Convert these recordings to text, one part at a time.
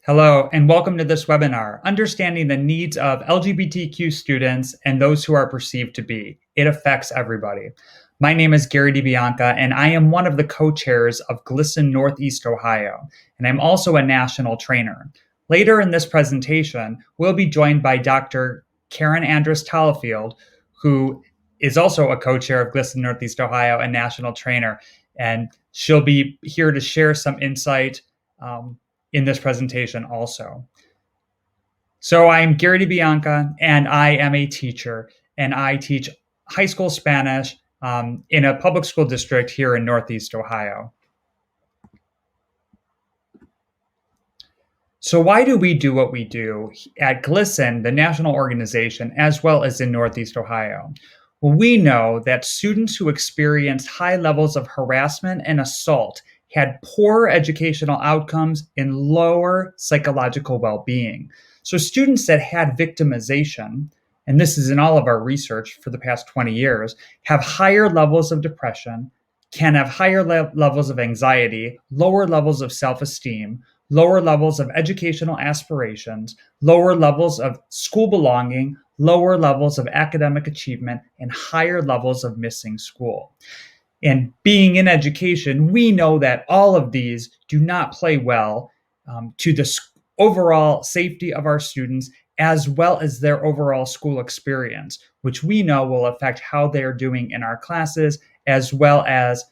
Hello, and welcome to this webinar, Understanding the Needs of LGBTQ Students and Those Who Are Perceived to Be. It affects everybody. My name is Gary DiBianca, and I am one of the co-chairs of Glsen, Northeast Ohio, and I'm also a national trainer. Later in this presentation, we'll be joined by Dr. Karen Andrus Tollafield, who is also a co-chair of Glsen, Northeast Ohio, and national trainer, and she'll be here to share some insight in this presentation also. So I'm Gary DiBianca, and I am a teacher, and I teach high school Spanish in a public school district here in Northeast Ohio. So why do we do what we do at Glsen, the national organization, as well as in Northeast Ohio? Well, we know that students who experienced high levels of harassment and assault had poor educational outcomes and lower psychological well-being. So students that had victimization, and this is in all of our research for the past 20 years, have higher levels of depression, can have higher levels of anxiety, lower levels of self-esteem, lower levels of educational aspirations, lower levels of school belonging, lower levels of academic achievement, and higher levels of missing school. And being in education, we know that all of these do not play well to the overall safety of our students, as well as their overall school experience, which we know will affect how they're doing in our classes, as well as,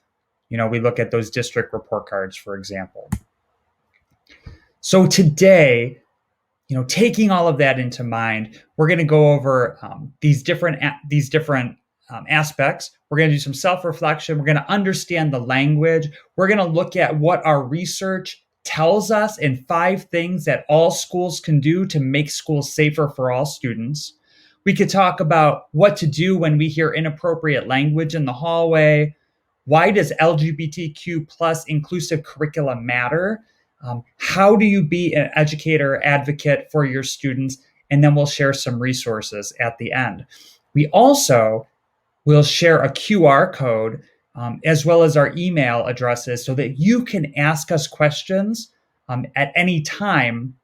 we look at those district report cards, for example. So today, taking all of that into mind, we're going to go over these different aspects. We're going to do some self-reflection. We're going to understand the language. We're going to look at what our research tells us in 5 things that all schools can do to make schools safer for all students. We could talk about what to do when we hear inappropriate language in the hallway. Why does LGBTQ plus inclusive curricula matter? How do you be an educator advocate for your students? And then we'll share some resources at the end. We also will share a QR code as well as our email addresses so that you can ask us questions at any time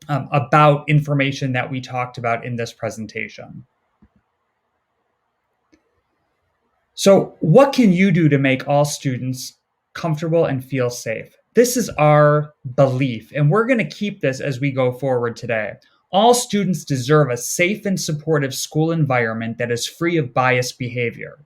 about information that we talked about in this presentation. So what can you do to make all students comfortable and feel safe? This is our belief, and we're going to keep this as we go forward today. All students deserve a safe and supportive school environment that is free of biased behavior,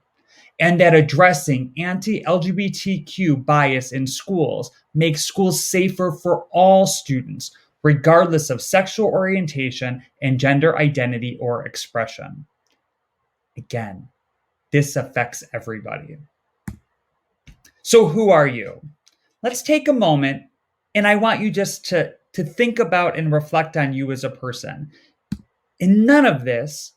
and that addressing anti-LGBTQ bias in schools makes schools safer for all students, regardless of sexual orientation and gender identity or expression. Again, this affects everybody. So who are you? Let's take a moment, and I want you just to think about and reflect on you as a person. And none of this,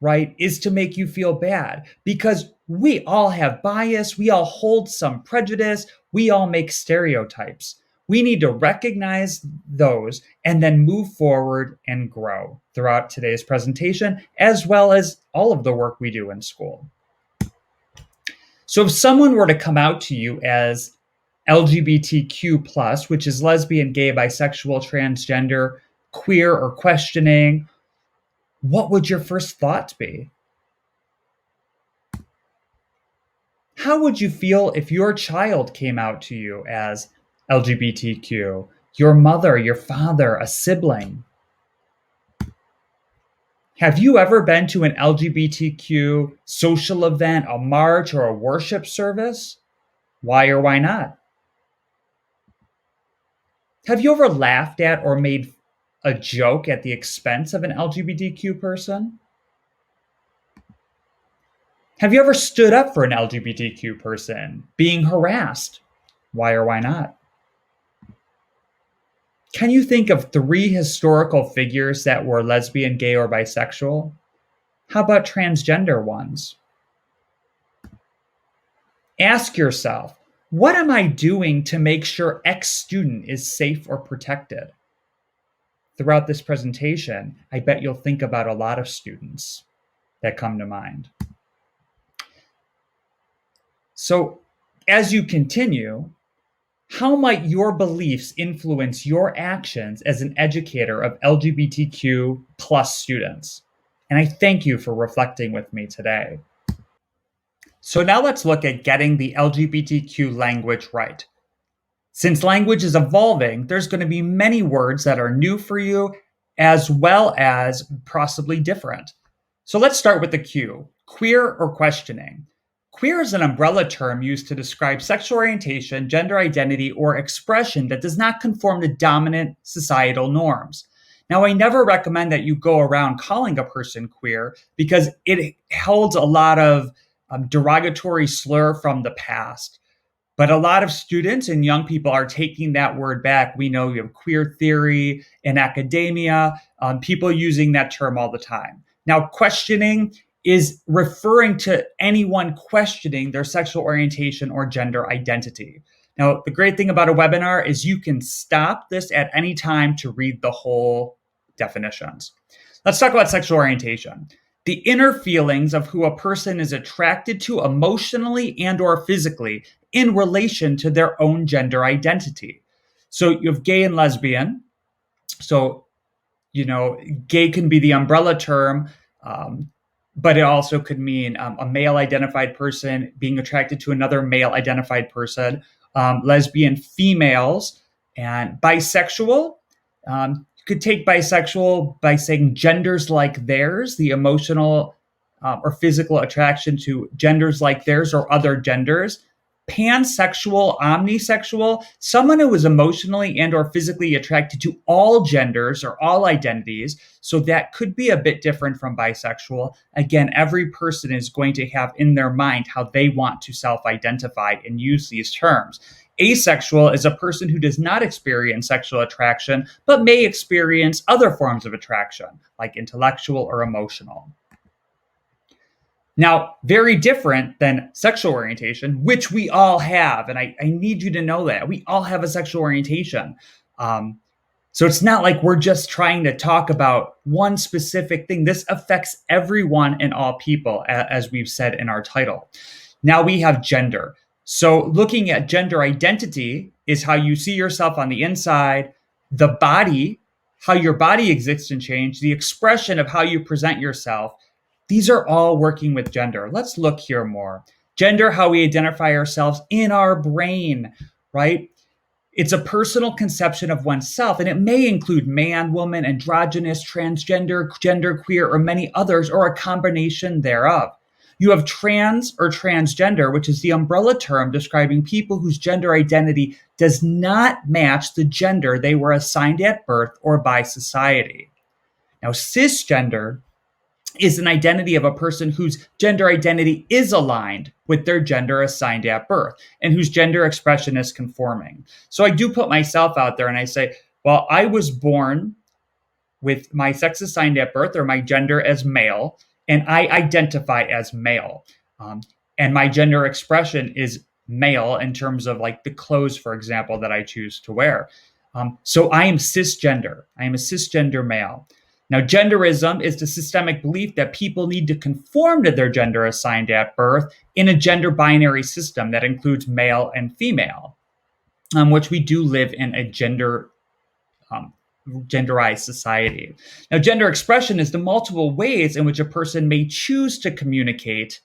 right, is to make you feel bad, because we all have bias, we all hold some prejudice, we all make stereotypes. We need to recognize those and then move forward and grow throughout today's presentation, as well as all of the work we do in school. So if someone were to come out to you as LGBTQ+, which is lesbian, gay, bisexual, transgender, queer, or questioning, what would your first thoughts be? How would you feel if your child came out to you as LGBTQ, your mother, your father, a sibling? Have you ever been to an LGBTQ social event, a march, or a worship service? Why or why not? Have you ever laughed at or made a joke at the expense of an LGBTQ person? Have you ever stood up for an LGBTQ person being harassed? Why or why not? Can you think of 3 historical figures that were lesbian, gay, or bisexual? How about transgender ones? Ask yourself, what am I doing to make sure X student is safe or protected? Throughout this presentation, I bet you'll think about a lot of students that come to mind. So as you continue, How might your beliefs influence your actions as an educator of LGBTQ plus students? And I thank you for reflecting with me today. So now let's look at getting the LGBTQ language right. Since language is evolving, there's going to be many words that are new for you as well as possibly different. So let's start with the Q, queer or questioning. Queer is an umbrella term used to describe sexual orientation, gender identity, or expression that does not conform to dominant societal norms. Now, I never recommend that you go around calling a person queer because it holds a lot of derogatory slur from the past. But a lot of students and young people are taking that word back. We know you have queer theory in academia, people using that term all the time. Now, questioning is referring to anyone questioning their sexual orientation or gender identity. Now, the great thing about a webinar is you can stop this at any time to read the whole definitions. Let's talk about sexual orientation. The inner feelings of who a person is attracted to emotionally and or physically in relation to their own gender identity. So you have gay and lesbian. So, gay can be the umbrella term, but it also could mean a male identified person being attracted to another male identified person, lesbian females, and bisexual. You could take bisexual by saying genders like theirs, the emotional or physical attraction to genders like theirs or other genders. Pansexual, omnisexual, someone who is emotionally and or physically attracted to all genders or all identities. So that could be a bit different from bisexual. Again, every person is going to have in their mind how they want to self-identify and use these terms. Asexual is a person who does not experience sexual attraction, but may experience other forms of attraction, like intellectual or emotional. Now, very different than sexual orientation, which we all have. And I need you to know that. We all have a sexual orientation. So it's not like we're just trying to talk about one specific thing. This affects everyone and all people, as we've said in our title. Now we have gender. So looking at gender identity is how you see yourself on the inside, the body, how your body exists and change, the expression of how you present yourself. These are all working with gender. Let's look here more. Gender, how we identify ourselves in our brain, right? It's a personal conception of oneself, and it may include man, woman, androgynous, transgender, genderqueer, or many others, or a combination thereof. You have trans or transgender, which is the umbrella term describing people whose gender identity does not match the gender they were assigned at birth or by society. Now, cisgender is an identity of a person whose gender identity is aligned with their gender assigned at birth and whose gender expression is conforming. So I do put myself out there and I say, well, I was born with my sex assigned at birth or my gender as male, and I identify as male. And my gender expression is male in terms of like the clothes, for example, that I choose to wear. So I am cisgender. I am a cisgender male. Now, genderism is the systemic belief that people need to conform to their gender assigned at birth in a gender binary system that includes male and female, which we do live in a genderized society. Now, gender expression is the multiple ways in which a person may choose to communicate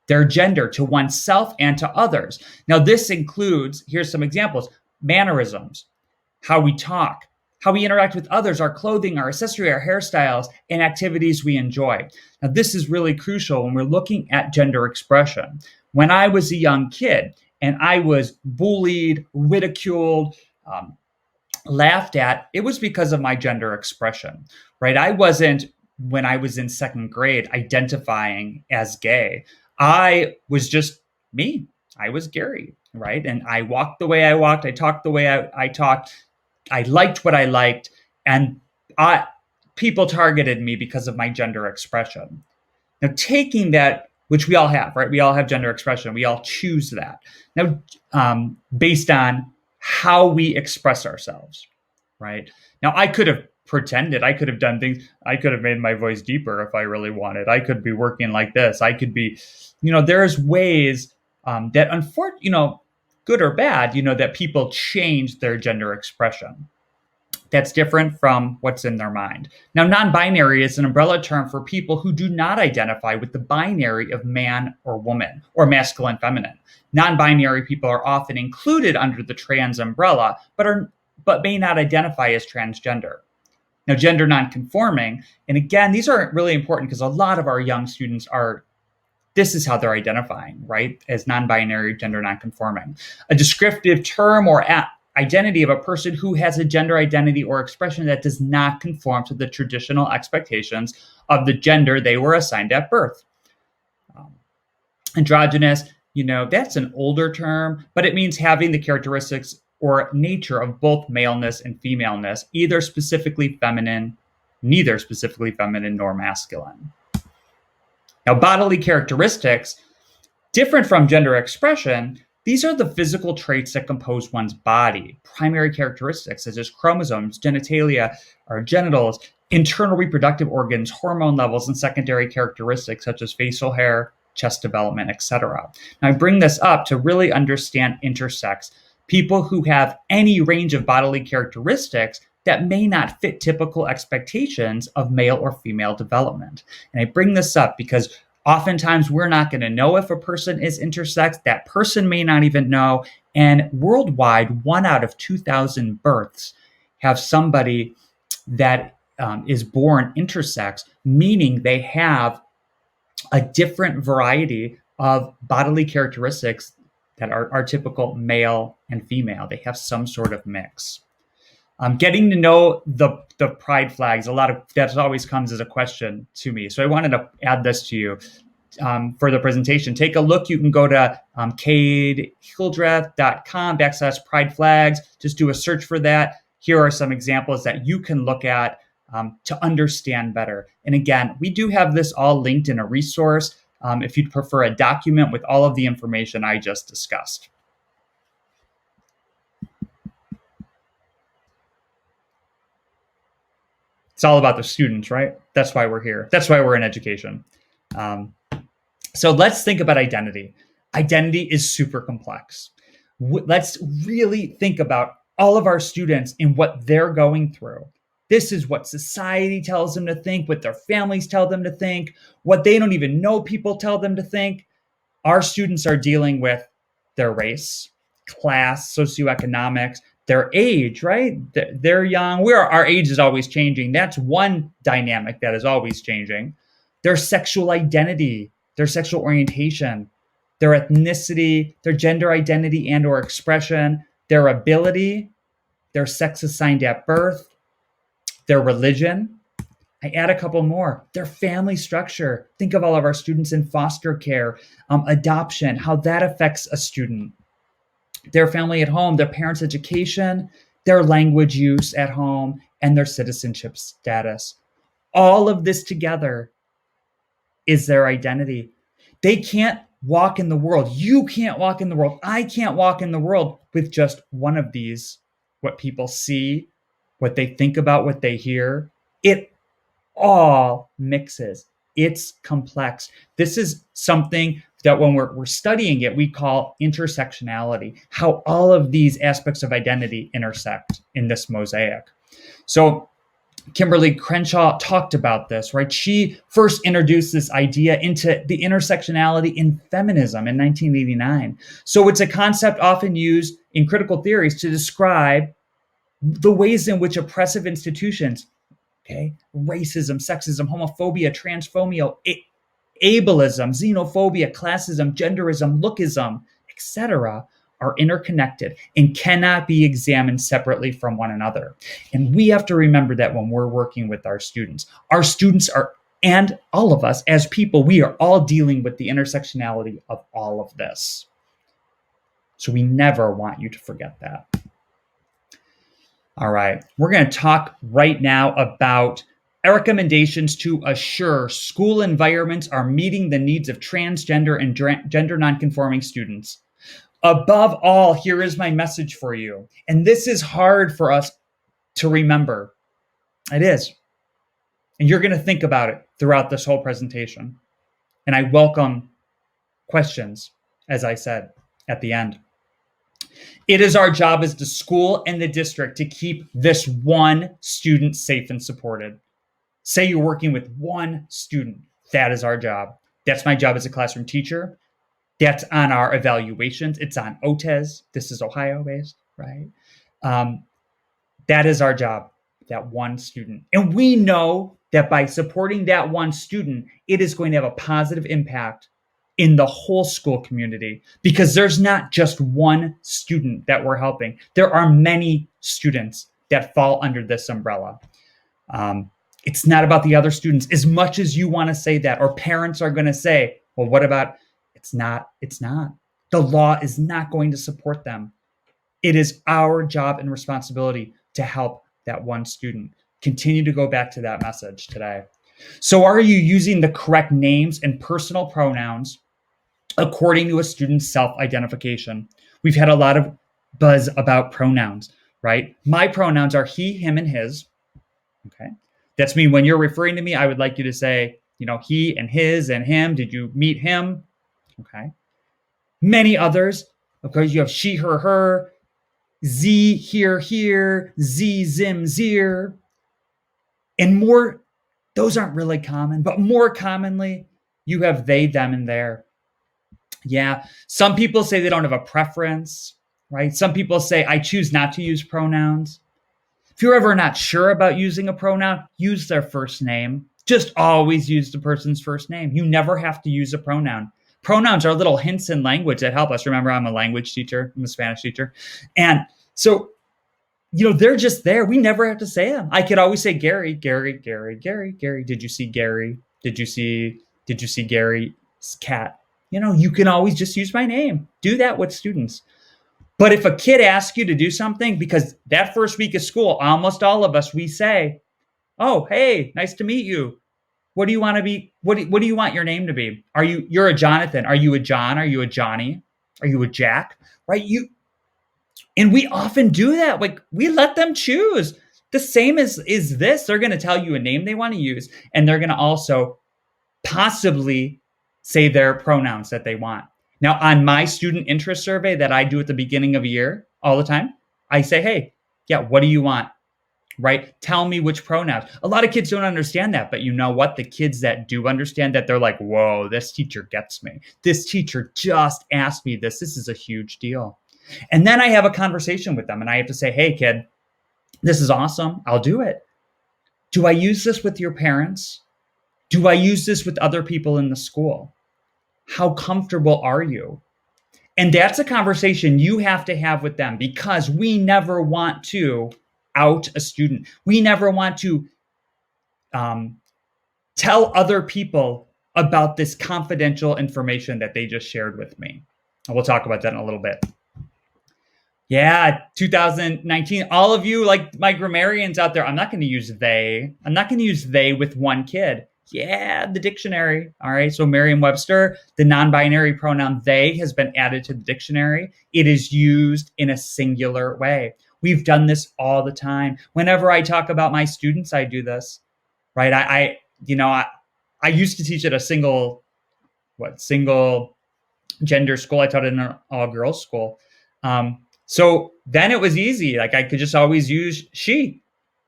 their gender to oneself and to others. Now, this includes, here's some examples, mannerisms, how we talk, how we interact with others, our clothing, our accessory, our hairstyles, and activities we enjoy. Now, this is really crucial when we're looking at gender expression. When I was a young kid and I was bullied, ridiculed, laughed at, it was because of my gender expression, right? I wasn't, when I was in second grade, identifying as gay. I was just me. I was Gary, right? And I walked the way I walked. I talked the way I talked. I liked what I liked, and people targeted me because of my gender expression. Now, taking that, which we all have, right? We all have gender expression. We all choose that. Now, based on how we express ourselves, right? Now, I could have pretended. I could have done things. I could have made my voice deeper if I really wanted. I could be working like this. I could be, there's ways that, unfortunately, good or bad, that people change their gender expression. That's different from what's in their mind. Now, non-binary is an umbrella term for people who do not identify with the binary of man or woman or masculine, feminine. Non-binary people are often included under the trans umbrella, but may not identify as transgender. Now, gender non-conforming, and again, these are really important because a lot of our young students this is how they're identifying, right? As non-binary, gender non-conforming. A descriptive term or identity of a person who has a gender identity or expression that does not conform to the traditional expectations of the gender they were assigned at birth. Androgynous, that's an older term, but it means having the characteristics or nature of both maleness and femaleness, neither specifically feminine nor masculine. Now, bodily characteristics, different from gender expression, these are the physical traits that compose one's body. Primary characteristics such as chromosomes, genitalia, or genitals, internal reproductive organs, hormone levels, and secondary characteristics such as facial hair, chest development, etc. Now, I bring this up to really understand intersex, people who have any range of bodily characteristics that may not fit typical expectations of male or female development. And I bring this up because oftentimes we're not going to know if a person is intersex. That person may not even know. And worldwide, 1 out of 2,000 births have somebody that is born intersex, meaning they have a different variety of bodily characteristics that are typical male and female. They have some sort of mix. Getting to know the pride flags, that always comes as a question to me. So I wanted to add this to you for the presentation. Take a look. You can go to cadehildreth.com/pride flags. Just do a search for that. Here are some examples that you can look at to understand better. And again, we do have this all linked in a resource if you'd prefer a document with all of the information I just discussed. It's all about the students, right? That's why we're here. That's why we're in education. So let's think about identity. Identity is super complex. Let's really think about all of our students and what they're going through. This is what society tells them to think, what their families tell them to think, what they don't even know people tell them to think. Our students are dealing with their race, class, socioeconomics, their age, right? They're young. Our age is always changing. That's one dynamic that is always changing. Their sexual identity, their sexual orientation, their ethnicity, their gender identity and or expression, their ability, their sex assigned at birth, their religion. I add a couple more. Their family structure. Think of all of our students in foster care, adoption, how that affects a student. Their family at home, their parents' education, their language use at home, and their citizenship status. All of this together is their identity. They can't walk in the world. You can't walk in the world. I can't walk in the world with just one of these. What people see, what they think about, what they hear. It all mixes. It's complex. This is something that when we're studying it, we call intersectionality, how all of these aspects of identity intersect in this mosaic. So Kimberly Crenshaw talked about this, right? She first introduced this idea into the intersectionality in feminism in 1989. So it's a concept often used in critical theories to describe the ways in which oppressive institutions, racism, sexism, homophobia, transphobia, ableism, xenophobia, classism, genderism, lookism, etc., are interconnected and cannot be examined separately from one another. And we have to remember that when we're working with our students are, and all of us as people, we are all dealing with the intersectionality of all of this. So we never want you to forget that. All right, we're going to talk right now about recommendations to assure school environments are meeting the needs of transgender and gender nonconforming students. Above all, here is my message for you. And this is hard for us to remember. It is. And you're going to think about it throughout this whole presentation. And I welcome questions, as I said at the end. It is our job as the school and the district to keep this one student safe and supported. Say you're working with one student. That is our job. That's my job as a classroom teacher. That's on our evaluations. It's on OTES. This is Ohio based, right? Um, that is our job, that one student. And we know that by supporting that one student, it is going to have a positive impact in the whole school community because there's not just one student that we're helping. There are many students that fall under this umbrella. It's not about the other students as much as you want to say that, or parents are going to say, well, what about, it's not. The law is not going to support them. It is our job and responsibility to help that one student. Continue to go back to that message today. So are you using the correct names and personal pronouns according to a student's self-identification? We've had a lot of buzz about pronouns, right? My pronouns are he, him, and his. Okay. That's me. When you're referring to me, I would like you to say, he and his and him. Did you meet him? Okay. Many others. Of course, you have she, her, her, Z, here, Z, zim, zir. And more, those aren't really common, but more commonly, you have they, them, and their. Yeah. Some people say they don't have a preference, right? Some people say, I choose not to use pronouns. If you're ever not sure about using a pronoun, use their first name. Just always use the person's first name. You never have to use a pronoun. Pronouns are little hints in language that help us. Remember, I'm a language teacher. I'm a Spanish teacher. And so, they're just there. We never have to say them. I could always say Gary, Gary, Gary, Gary, Gary. Did you see Gary? Did you see Gary's cat? You can always just use my name. Do that with students. But if a kid asks you to do something, because that first week of school, almost all of us, we say, oh, hey, nice to meet you. What do you want to be? What do you want your name to be? You're a Jonathan. Are you a John? Are you a Johnny? Are you a Jack? Right? And we often do that. Like, we let them choose. The same as is this. They're going to tell you a name they want to use, and they're going to also possibly say their pronouns that they want. Now, on my student interest survey that I do at the beginning of a year all the time, I say, hey, yeah, what do you want? Right? Tell me which pronouns. A lot of kids don't understand that, but you know what? The kids that do understand that, they're like, whoa, this teacher gets me. This teacher just asked me this. This is a huge deal. And then I have a conversation with them and I have to say, hey, kid, this is awesome. I'll do it. Do I use this with your parents? Do I use this with other people in the school? How comfortable are you? And that's a conversation you have to have with them, because we never want to out a student. We never want to tell other people about this confidential information that they just shared with me. And we'll talk about that in a little bit. Yeah, 2019, all of you, like my grammarians out there, I'm not going to use they. I'm not going to use they with one kid. Yeah, the dictionary. All right. So Merriam-Webster, the non-binary pronoun they has been added to the dictionary. It is used in a singular way. We've done this all the time. Whenever I talk about my students, I do this, right? I used to teach at a single gender school. I taught in an all girls school. So then it was easy. Like, I could just always use she.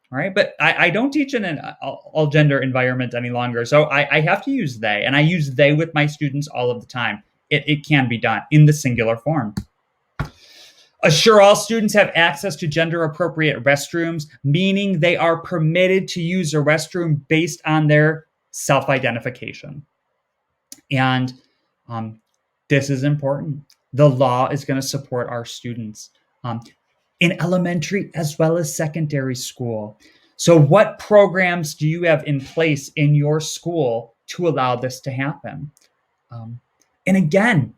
All right. But I don't teach in an all gender environment any longer. So I have to use they, and I use they with my students all of the time. It can be done in the singular form. Assure all students have access to gender appropriate restrooms, meaning they are permitted to use a restroom based on their self-identification. And this is important. The law is going to support our students in elementary as well as secondary school. So what programs do you have in place in your school to allow this to happen? And again,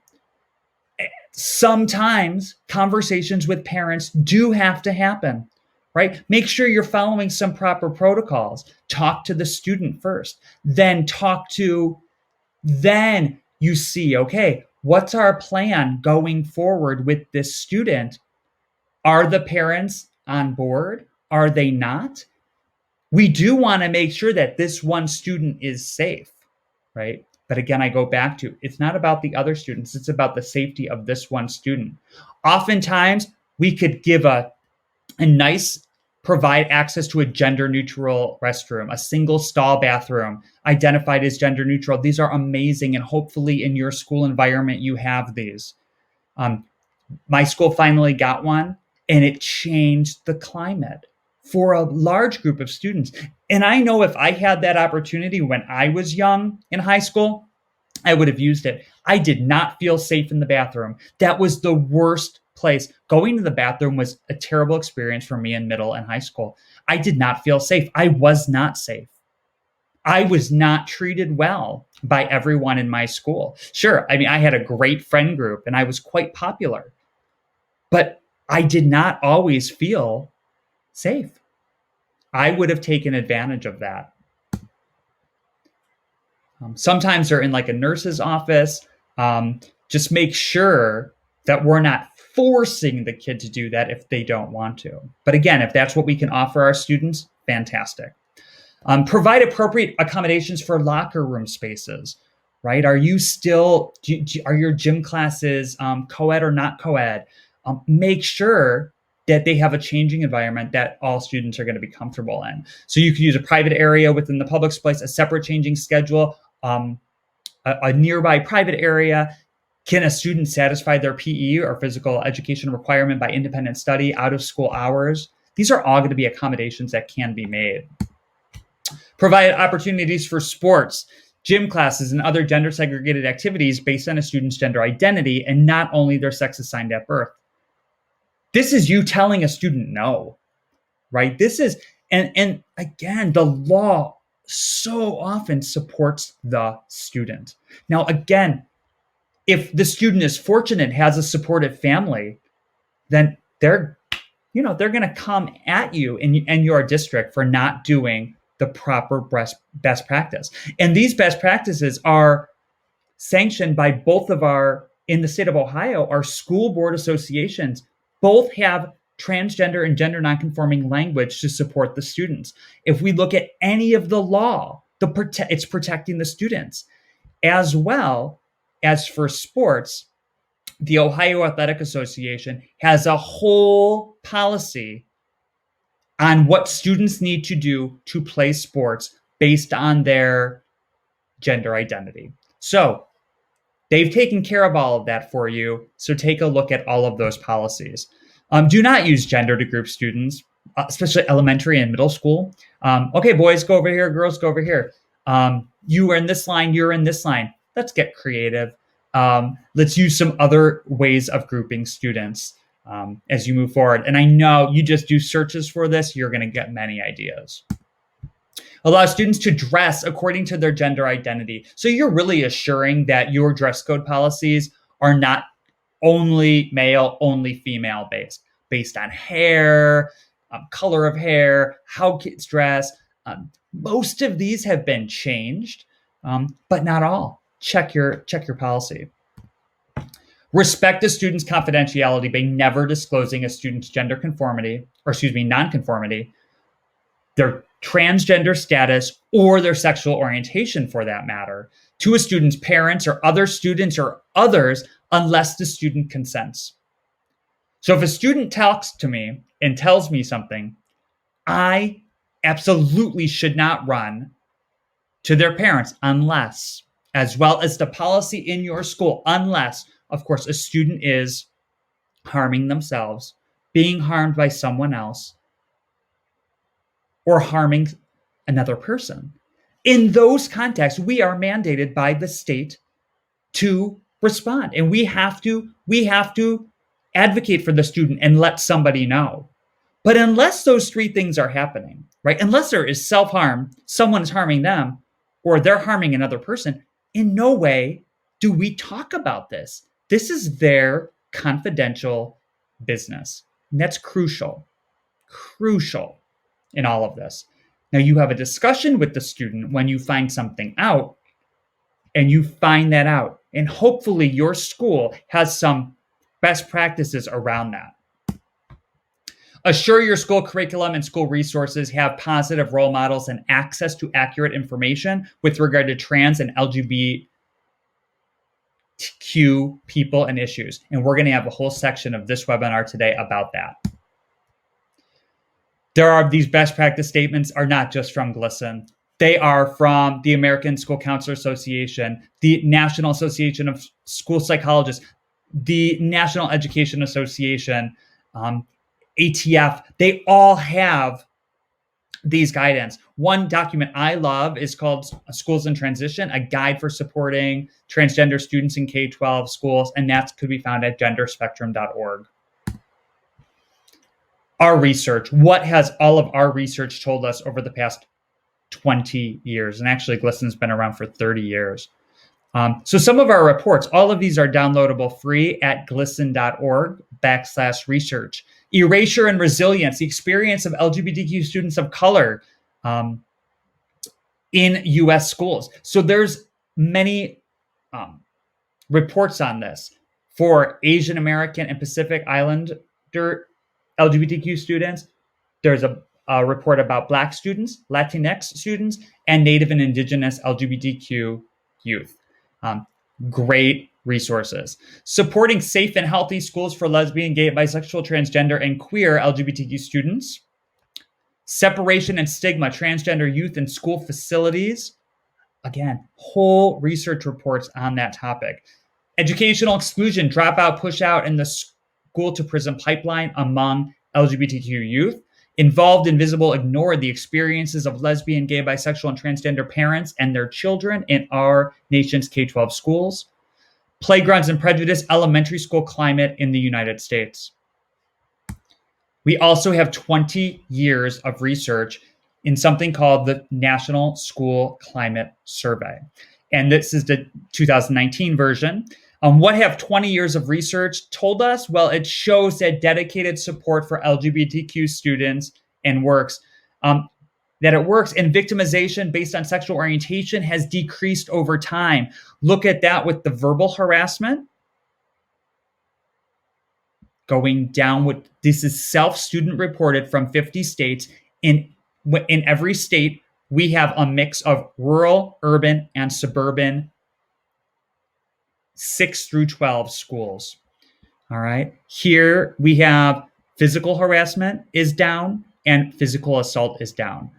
sometimes conversations with parents do have to happen, right? Make sure you're following some proper protocols. Talk to the student first, then then you see, okay, what's our plan going forward with this student? Are the parents on board? Are they not? We do want to make sure that this one student is safe, right? But again, I go back to, it's not about the other students, it's about the safety of this one student. Oftentimes, we could give a nice, provide access to a gender neutral restroom, a single stall bathroom identified as gender neutral. These are amazing, and hopefully in your school environment you have these. My school finally got one, and it changed the climate for a large group of students. And I know if I had that opportunity when I was young in high school, I would have used it. I did not feel safe in the bathroom. That was the worst place. Going to the bathroom was a terrible experience for me in middle and high school. I did not feel safe. I was not safe. I was not treated well by everyone in my school. Sure, I mean, I had a great friend group and I was quite popular, but I did not always feel safe. I would have taken advantage of that. Sometimes they're in like a nurse's office. Just make sure that we're not forcing the kid to do that if they don't want to. But again, if that's what we can offer our students, fantastic. Provide appropriate accommodations for locker room spaces, right? Are you still, are your gym classes co-ed or not co-ed? Make sure that they have a changing environment that all students are going to be comfortable in. So you could use a private area within the public space, a separate changing schedule, a nearby private area. Can a student satisfy their PE or physical education requirement by independent study out of school hours? These are all going to be accommodations that can be made. Provide opportunities for sports, gym classes, and other gender segregated activities based on a student's gender identity and not only their sex assigned at birth. This is you telling a student no, right? This is, and again, the law so often supports the student. Now, again, if the student is fortunate, has a supportive family, then they're going to come at you in your district for not doing the proper best practice. And these best practices are sanctioned by both of in the state of Ohio, our school board associations both have transgender and gender nonconforming language to support the students. If we look at any of the law, it's protecting the students. As well as for sports, the Ohio Athletic Association has a whole policy on what students need to do to play sports based on their gender identity. So they've taken care of all of that for you. So take a look at all of those policies. Do not use gender to group students, especially elementary and middle school. Okay, boys, go over here. Girls, go over here. You are in this line. You're in this line. Let's get creative. Let's use some other ways of grouping students as you move forward. And I know you just do searches for this. You're going to get many ideas. Allow students to dress according to their gender identity. So you're really assuring that your dress code policies are not only male, only female based on hair, color of hair, how kids dress. Most of these have been changed, but not all. Check your policy. Respect a student's confidentiality by never disclosing a student's nonconformity, their transgender status, or their sexual orientation for that matter, to a student's parents or other students or others unless the student consents. So if a student talks to me and tells me something, I absolutely should not run to their parents unless, as well as the policy in your school, unless, of course, a student is harming themselves, being harmed by someone else, or harming another person. In those contexts, we are mandated by the state to respond, and we have to advocate for the student and let somebody know. But unless those three things are happening, right? Unless there is self-harm, someone is harming them, or they're harming another person, in no way do we talk about this. This is their confidential business. And that's crucial in all of this. Now, you have a discussion with the student when you find something out, and you find that out. And hopefully your school has some best practices around that. Assure your school curriculum and school resources have positive role models and access to accurate information with regard to trans and people and issues. And we're going to have a whole section of this webinar today about that. These best practice statements are not just from Glsen. They are from the American School Counselor Association, the National Association of School Psychologists, the National Education Association, ATF. They all have these guidance. One document I love is called Schools in Transition, a guide for supporting transgender students in K-12 schools, and that could be found at genderspectrum.org. Our research, what has all of our research told us over the past 20 years? And actually, Glsen's been around for 30 years. So some of our reports, all of these are downloadable free at glsen.org/research. Erasure and Resilience, the experience of LGBTQ students of color in U.S. schools. So there's many reports on this for Asian American and Pacific Islander LGBTQ students. There's a report about Black students, Latinx students, and Native and Indigenous LGBTQ youth. Great resources. Supporting safe and healthy schools for lesbian, gay, bisexual, transgender, and queer LGBTQ students. Separation and stigma, transgender youth in school facilities. Again, whole research reports on that topic. Educational exclusion, dropout, push out in the school to prison pipeline among LGBTQ youth. Involved, invisible, ignored, the experiences of lesbian, gay, bisexual, and transgender parents and their children in our nation's K-12 schools. Playgrounds and prejudice, elementary school climate in the United States. We also have 20 years of research in something called the National School Climate Survey. And this is the 2019 version. What have 20 years of research told us? Well, it shows that dedicated support for LGBTQ students and works, that it works, and victimization based on sexual orientation has decreased over time. Look at that with the verbal harassment going down. This is self-student reported from 50 states. In every state, we have a mix of rural, urban, and suburban 6 through 12 schools. All right. Here we have physical harassment is down and physical assault is down,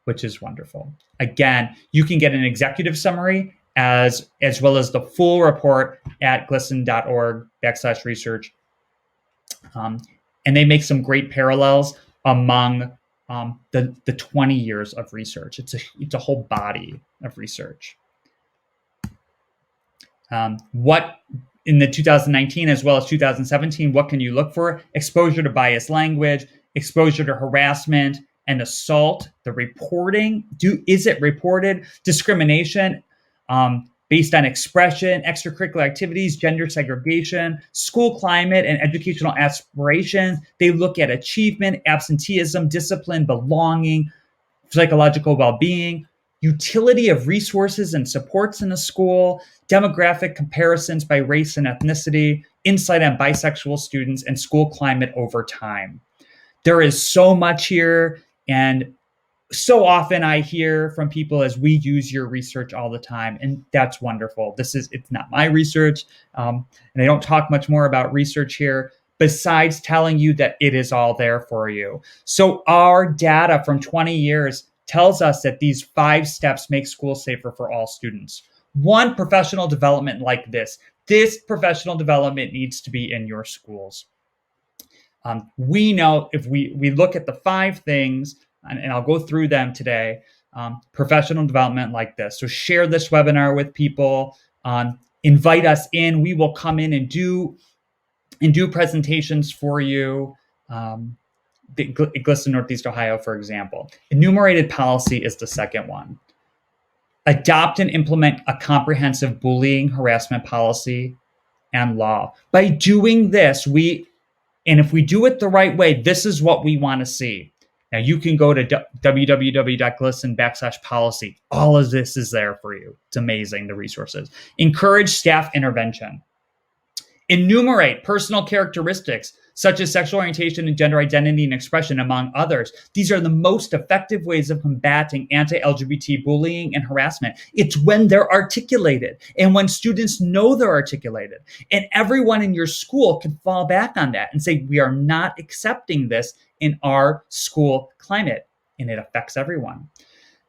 which is wonderful. Again, you can get an executive summary as well as the full report at glsen.org/research. And they make some great parallels among the 20 years of research. It's a whole body of research. What in the 2019 as well as 2017, what can you look for? Exposure to biased language, exposure to harassment and assault, the reporting. Is it reported? Discrimination based on expression, extracurricular activities, gender segregation, school climate, and educational aspirations. They look at achievement, absenteeism, discipline, belonging, psychological well-being, utility of resources and supports in a school, demographic comparisons by race and ethnicity, insight on bisexual students, and school climate over time. There is so much here, and so often I hear from people as we use your research all the time, and that's wonderful. It's not my research, and I don't talk much more about research here, besides telling you that it is all there for you. So our data from 20 years tells us that these 5 steps make school safer for all students. 1, professional development like this. This professional development needs to be in your schools. We know if we look at the 5 things, and I'll go through them today, professional development like this. So share this webinar with people, invite us in. We will come in and do presentations for you. Glsen Northeast Ohio, for example. Enumerated policy is the second one. Adopt and implement a comprehensive bullying harassment policy and law. By doing this, and if we do it the right way, this is what we want to see. Now you can go to www.glsen.com/policy. All of this is there for you. It's amazing, the resources. Encourage staff intervention. Enumerate personal characteristics such as sexual orientation and gender identity and expression, among others. These are the most effective ways of combating anti-LGBT bullying and harassment. It's when they're articulated and when students know they're articulated. And everyone in your school can fall back on that and say, we are not accepting this in our school climate. And it affects everyone.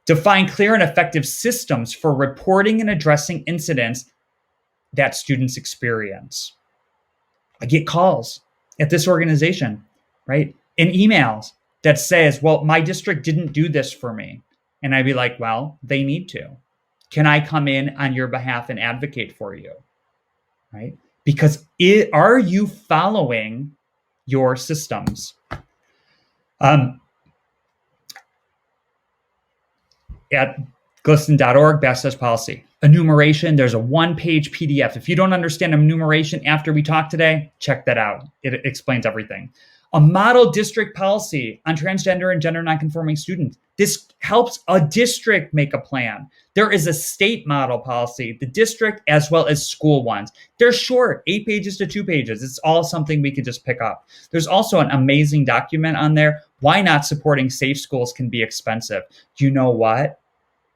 Define clear and effective systems for reporting and addressing incidents that students experience. I get calls at this organization, right? And emails that says, well, my district didn't do this for me. And I'd be like, well, they need to. Can I come in on your behalf and advocate for you? Right? Because are you following your systems? At glsen.org/policy. Enumeration, there's a one-page PDF. If you don't understand enumeration after we talk today, check that out. It explains everything. A model district policy on transgender and gender nonconforming students. This helps a district make a plan. There is a state model policy, the district as well as school ones. They're short, 8 pages to 2 pages. It's all something we could just pick up. There's also an amazing document on there. Why not supporting safe schools can be expensive. You know what?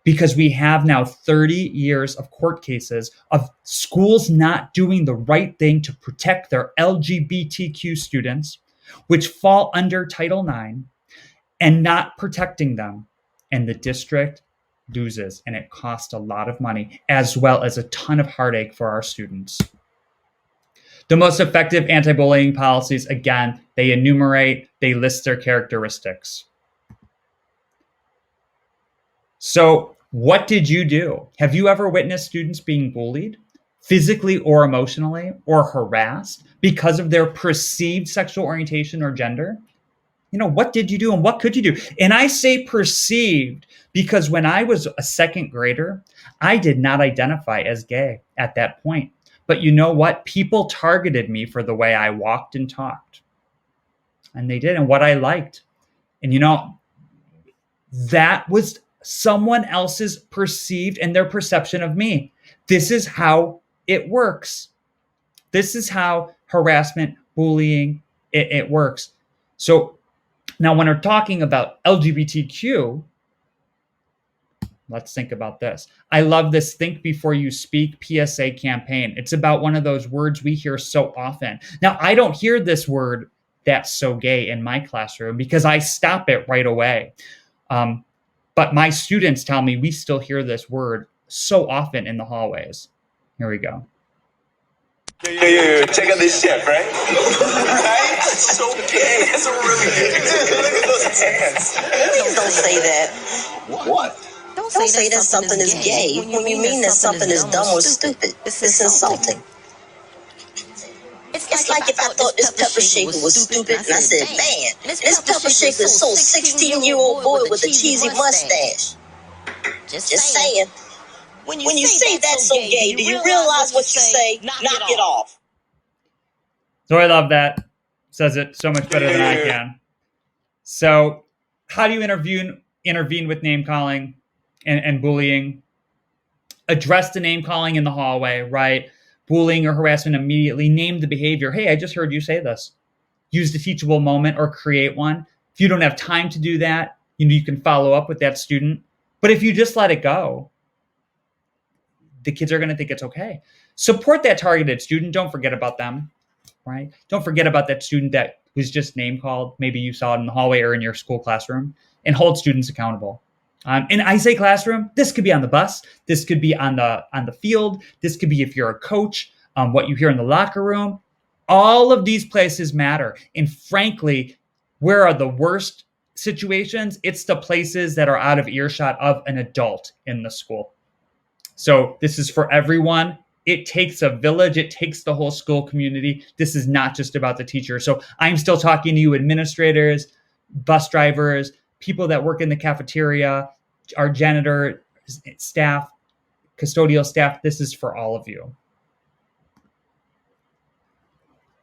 Because we have now 30 years of court cases of schools not doing the right thing to protect their LGBTQ students, which fall under Title IX, and not protecting them. And the district loses, and it costs a lot of money, as well as a ton of heartache for our students. The most effective anti-bullying policies, again, they enumerate, they list their characteristics. So, what did you do? Have you ever witnessed students being bullied, physically or emotionally, or harassed because of their perceived sexual orientation or gender? You know, what did you do and what could you do? And I say perceived because when I was a second grader, I did not identify as gay at that point. But you know what? People targeted me for the way I walked and talked. And they did, and what I liked. And you know, that was someone else's perceived and their perception of me. This is how it works. This is how harassment, bullying, it works. So now when we're talking about LGBTQ, let's think about this. I love this Think Before You Speak PSA campaign. It's about one of those words we hear so often. Now, I don't hear this word, that's so gay, in my classroom because I stop it right away. But my students tell me we still hear this word so often in the hallways. Here we go. Yo, check out this chef, right? Right? So gay. It's a really good. Look at those hands. Please don't say that. What? Don't say that something is gay when you mean that something is dumb or stupid. It's insulting. It's like if I thought this pepper shaker was stupid and I said, man, this pepper shaker is so 16-year-old boy with a cheesy mustache. Just saying. When you say that's so gay, do you realize what you say? Knock it off. So I love that. Says it so much better than I can. So how do you intervene with name calling and bullying? Address the name calling in the hallway, right? Bullying or harassment immediately. Name the behavior. Hey, I just heard you say this. Use the teachable moment or create one. If you don't have time to do that, you can follow up with that student. But if you just let it go, the kids are going to think it's okay. Support that targeted student. Don't forget about them, right? Don't forget about that student that was just name called. Maybe you saw it in the hallway or in your school classroom, and hold students accountable. And I say classroom, this could be on the bus. This could be on the field. This could be if you're a coach, what you hear in the locker room. All of these places matter. And frankly, where are the worst situations? It's the places that are out of earshot of an adult in the school. So this is for everyone. It takes a village. It takes the whole school community. This is not just about the teacher. So I'm still talking to you administrators, bus drivers, people that work in the cafeteria, our janitor staff, custodial staff. This is for all of you.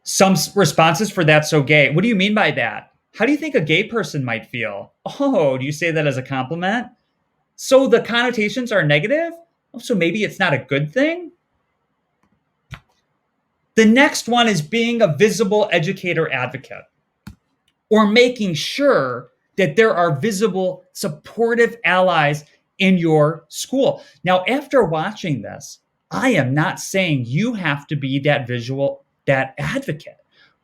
Some responses for that's so gay. What do you mean by that? How do you think a gay person might feel? Oh, do you say that as a compliment? So the connotations are negative? So maybe it's not a good thing? The next one is being a visible educator advocate, or making sure that there are visible, supportive allies in your school. Now, after watching this, I am not saying you have to be that advocate,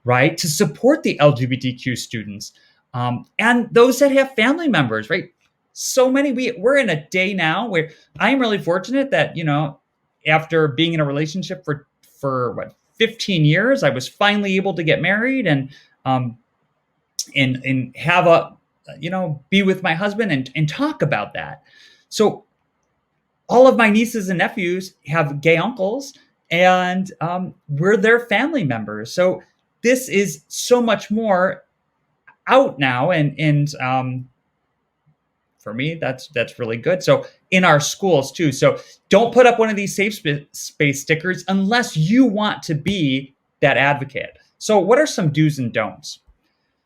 right? To support the LGBTQ students and those that have family members, right? So many, we're in a day now where I'm really fortunate that, after being in a relationship for what, 15 years, I was finally able to get married um, and have be with my husband and talk about that. So all of my nieces and nephews have gay uncles, and we're their family members. So this is so much more out now, and for me, that's really good. So in our schools too. So don't put up one of these safe space stickers unless you want to be that advocate. So what are some do's and don'ts?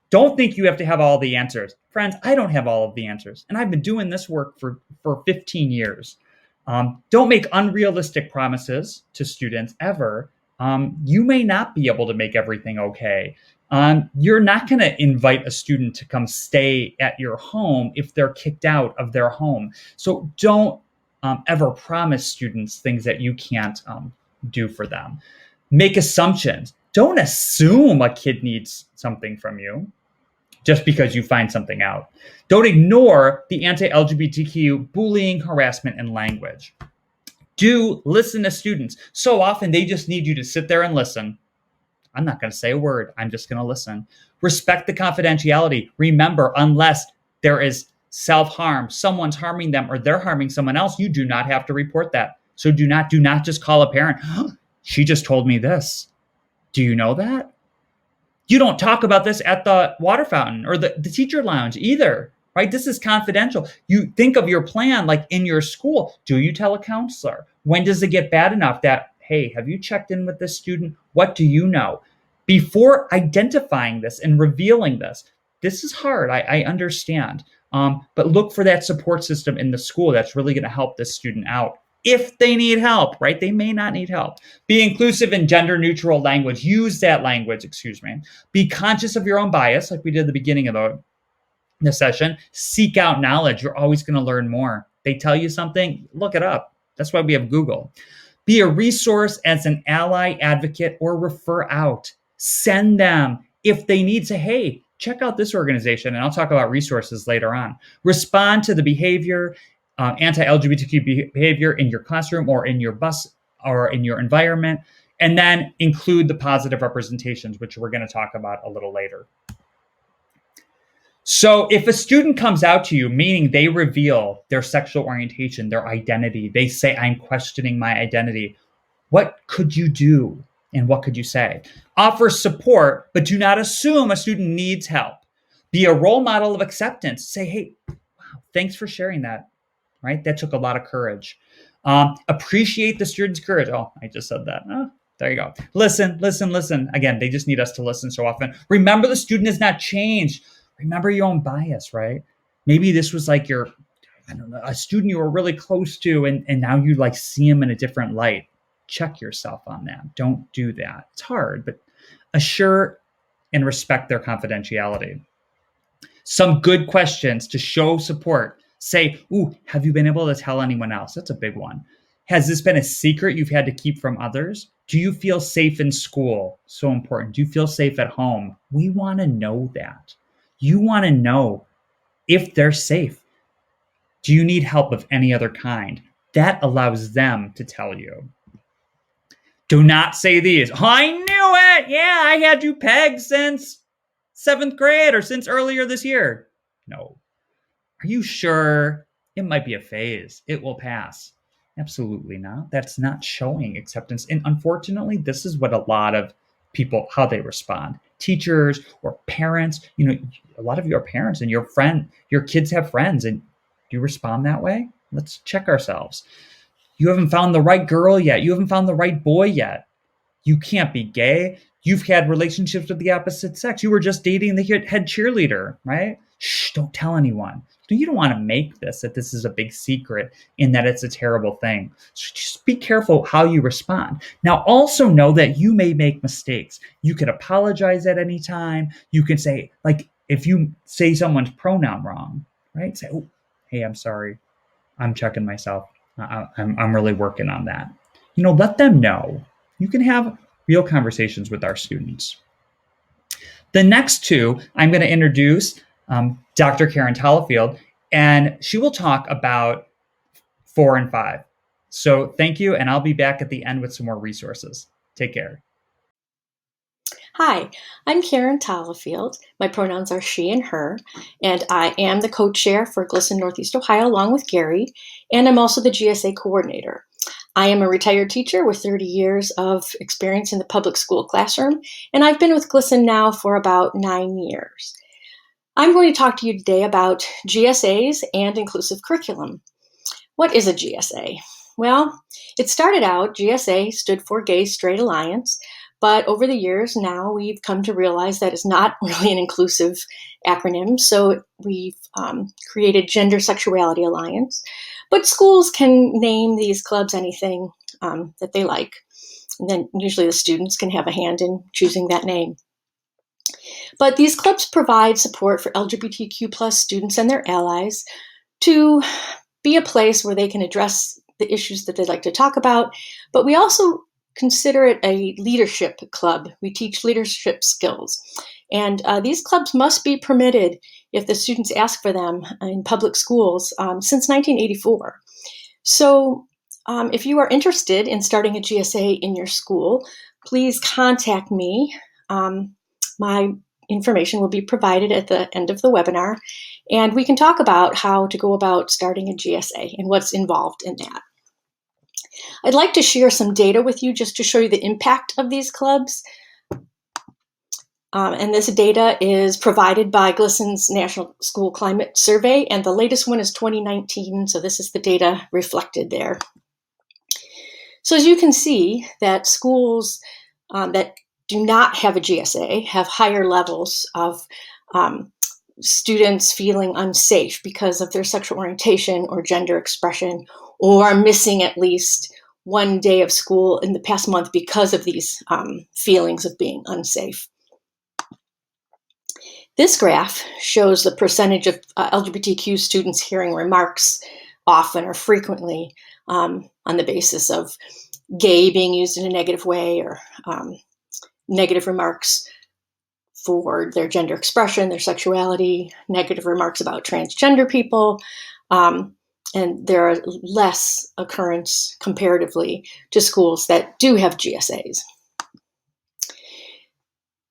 Don't think you have to have all the answers. Friends, I don't have all of the answers. And I've been doing this work for 15 years. Don't make unrealistic promises to students ever. You may not be able to make everything okay. You're not going to invite a student to come stay at your home if they're kicked out of their home. So don't ever promise students things that you can't do for them. Make assumptions. Don't assume a kid needs something from you just because you find something out. Don't ignore the anti-LGBTQ bullying, harassment, and language. Do listen to students. So often they just need you to sit there and listen. I'm not going to say a word. I'm just going to listen. Respect the confidentiality. Remember, unless there is self-harm, someone's harming them or they're harming someone else, you do not have to report that. So do not just call a parent. She just told me this. Do you know that? You don't talk about this at the water fountain or the teacher lounge either, right? This is confidential. You think of your plan like in your school. Do you tell a counselor? When does it get bad enough that, hey, have you checked in with this student? What do you know? Before identifying this and revealing this, this is hard. I understand. But look for that support system in the school that's really going to help this student out. If they need help, right? They may not need help. Be inclusive in gender neutral language. Use that language, Be conscious of your own bias, like we did at the beginning of the session. Seek out knowledge. You're always going to learn more. They tell you something, look it up. That's why we have Google. Be a resource as an ally, advocate, or refer out. Send them if they need to, hey, check out this organization, and I'll talk about resources later on. Respond to the behavior, anti-LGBTQ behavior in your classroom or in your bus or in your environment, and then include the positive representations, which we're going to talk about a little later. So if a student comes out to you, meaning they reveal their sexual orientation, their identity, they say, I'm questioning my identity, what could you do? And what could you say? Offer support, but do not assume a student needs help. Be a role model of acceptance. Say, hey, wow, thanks for sharing that. Right? That took a lot of courage. Appreciate the student's courage. Oh, I just said that. Oh, there you go. Listen. Again, they just need us to listen so often. Remember, the student is not changed. Remember your own bias, right? Maybe this was like a student you were really close to, and now you like see him in a different light. Check yourself on that. Don't do that. It's hard, but assure and respect their confidentiality. Some good questions to show support. Say, ooh, have you been able to tell anyone else? That's a big one. Has this been a secret you've had to keep from others? Do you feel safe in school? So important. Do you feel safe at home? We want to know that. You want to know if they're safe. Do you need help of any other kind? That allows them to tell you. Do not say these. Oh, I knew it. Yeah, I had you pegged since 7th grade or since earlier this year. No. Are you sure? It might be a phase. It will pass. Absolutely not. That's not showing acceptance. And unfortunately, this is what a lot of people, how they respond. Teachers or parents, a lot of you are parents and your kids have friends, and do you respond that way? Let's check ourselves. You haven't found the right girl yet. You haven't found the right boy yet. You can't be gay. You've had relationships with the opposite sex. You were just dating the head cheerleader, right? Shh, don't tell anyone. You don't want to make that this is a big secret and that it's a terrible thing. So just be careful how you respond. Now, also know that you may make mistakes. You can apologize at any time. You can say, like, if you say someone's pronoun wrong, right? Say, oh, hey, I'm sorry. I'm checking myself. I'm really working on that. Let them know. You can have real conversations with our students. The next two, I'm going to introduce Dr. Karen Tollafield, and she will talk about 4 and 5. So thank you, and I'll be back at the end with some more resources. Take care. Hi, I'm Karen Tollafield. My pronouns are she and her, and I am the co-chair for Glsen Northeast Ohio along with Gary, and I'm also the GSA coordinator. I am a retired teacher with 30 years of experience in the public school classroom, and I've been with Glsen now for about 9 years. I'm going to talk to you today about GSAs and inclusive curriculum. What is a GSA? Well, it started out, GSA stood for Gay Straight Alliance, but over the years now we've come to realize that it's not really an inclusive acronym, so we've created Gender Sexuality Alliance. But schools can name these clubs anything that they like, and then usually the students can have a hand in choosing that name. But these clubs provide support for LGBTQ plus students and their allies to be a place where they can address the issues that they'd like to talk about, but we also consider it a leadership club. We teach leadership skills, and these clubs must be permitted if the students ask for them in public schools since 1984. So if you are interested in starting a GSA in your school, please contact me. My information will be provided at the end of the webinar, and we can talk about how to go about starting a GSA and what's involved in that. I'd like to share some data with you just to show you the impact of these clubs. And this data is provided by Glsen's National School Climate Survey, and the latest one is 2019, so this is the data reflected there. So as you can see, that schools that do not have a GSA have higher levels of students feeling unsafe because of their sexual orientation or gender expression, or are missing at least one day of school in the past month because of these feelings of being unsafe. This graph shows the percentage of LGBTQ students hearing remarks often or frequently on the basis of gay being used in a negative way, or negative remarks for their gender expression, their sexuality, negative remarks about transgender people, and there are less occurrence comparatively to schools that do have GSAs.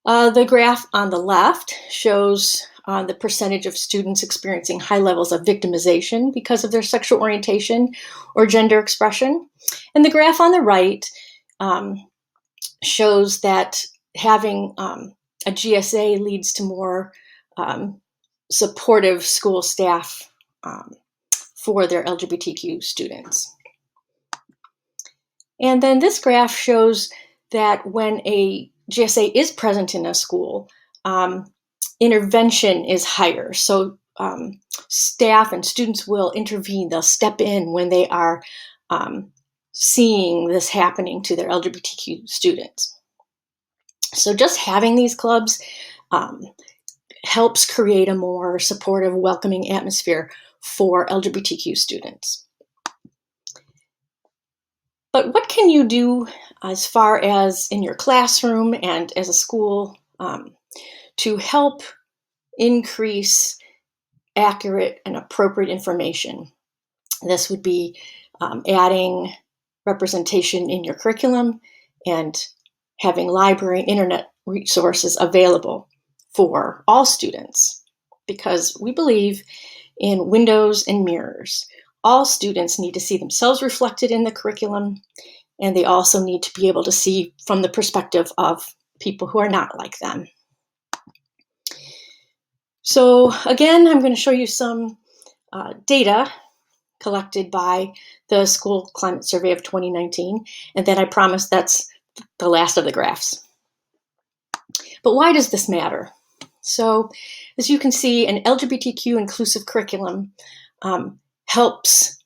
The graph on the left shows the percentage of students experiencing high levels of victimization because of their sexual orientation or gender expression. And the graph on the right shows that having a GSA leads to more supportive school staff for their LGBTQ students. And then this graph shows that when a GSA is present in a school, intervention is higher. So staff and students will intervene. They'll step in when they are seeing this happening to their LGBTQ students. So just having these clubs helps create a more supportive, welcoming atmosphere for LGBTQ students. But what can you do as far as in your classroom and as a school to help increase accurate and appropriate information? This would be adding representation in your curriculum and having library and internet resources available for all students, because we believe in windows and mirrors. All students need to see themselves reflected in the curriculum, and they also need to be able to see from the perspective of people who are not like them. So again, I'm going to show you some data collected by the School Climate Survey of 2019, and then I promise that's the last of the graphs. But why does this matter? So as you can see, an LGBTQ inclusive curriculum helps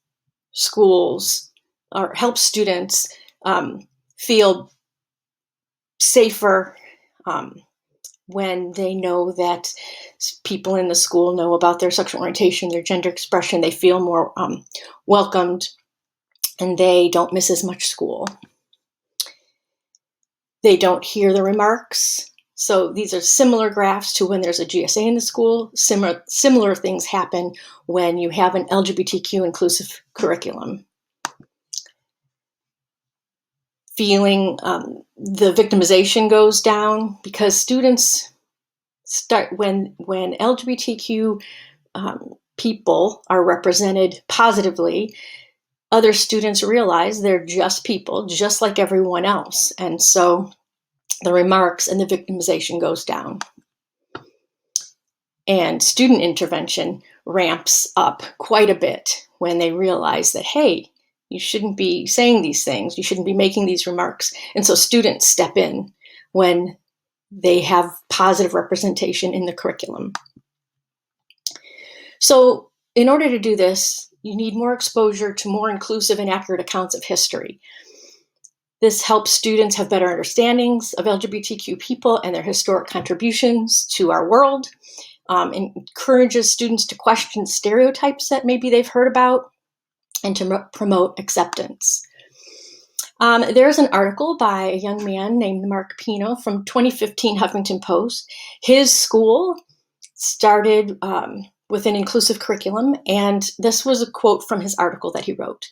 schools or helps students feel safer when they know that people in the school know about their sexual orientation, their gender expression. They feel more welcomed, and they don't miss as much school. They don't hear the remarks. So these are similar graphs to when there's a GSA in the school. Similar things happen when you have an LGBTQ inclusive curriculum. Feeling the victimization goes down because students start when LGBTQ people are represented positively, other students realize they're just people, just like everyone else. And so the remarks and the victimization goes down. And student intervention ramps up quite a bit when they realize that, hey, you shouldn't be saying these things, you shouldn't be making these remarks. And so students step in when they have positive representation in the curriculum. So in order to do this, you need more exposure to more inclusive and accurate accounts of history. This helps students have better understandings of LGBTQ people and their historic contributions to our world, encourages students to question stereotypes that maybe they've heard about, and to promote acceptance. There's an article by a young man named Mark Pino from 2015 Huffington Post. His school started with an inclusive curriculum, and this was a quote from his article that he wrote.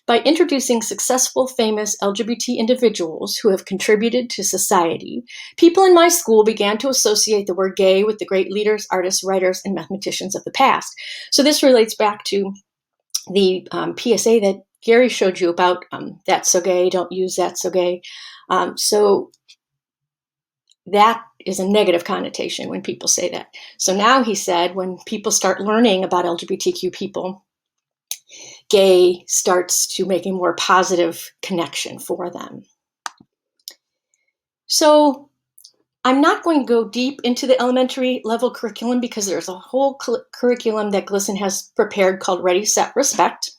By introducing successful, famous LGBT individuals who have contributed to society, people in my school began to associate the word gay with the great leaders, artists, writers, and mathematicians of the past. So this relates back to the PSA that Gary showed you about that's so gay, don't use that's so gay. So that is a negative connotation when people say that. So now he said when people start learning about LGBTQ people, gay starts to make a more positive connection for them. So I'm not going to go deep into the elementary level curriculum because there's a whole curriculum that Glsen has prepared called Ready, Set, Respect.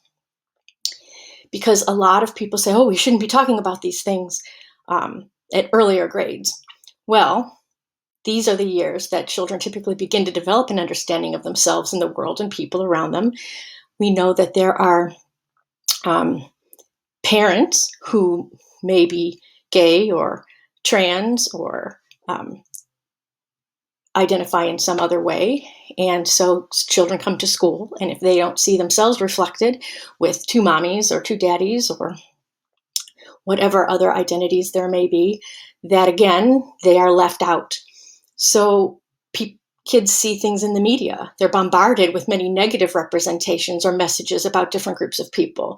Because a lot of people say, oh, we shouldn't be talking about these things at earlier grades. Well, these are the years that children typically begin to develop an understanding of themselves and the world and people around them. We know that there are parents who may be gay or trans or identify in some other way. And so children come to school, and if they don't see themselves reflected with two mommies or two daddies or whatever other identities there may be, that again, they are left out. So kids see things in the media. They're bombarded with many negative representations or messages about different groups of people.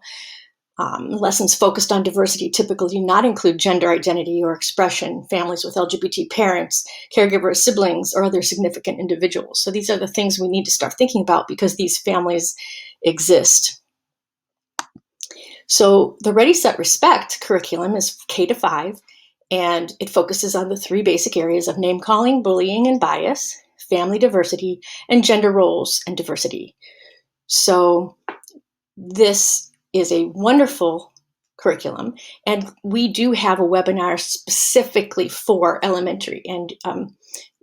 Lessons focused on diversity typically do not include gender identity or expression, families with LGBT parents, caregivers, siblings, or other significant individuals. So these are the things we need to start thinking about because these families exist. So the Ready, Set, Respect curriculum is K-5, and it focuses on the three basic areas of name calling, bullying and bias, family diversity, and gender roles and diversity. So this is a wonderful curriculum, and we do have a webinar specifically for elementary, and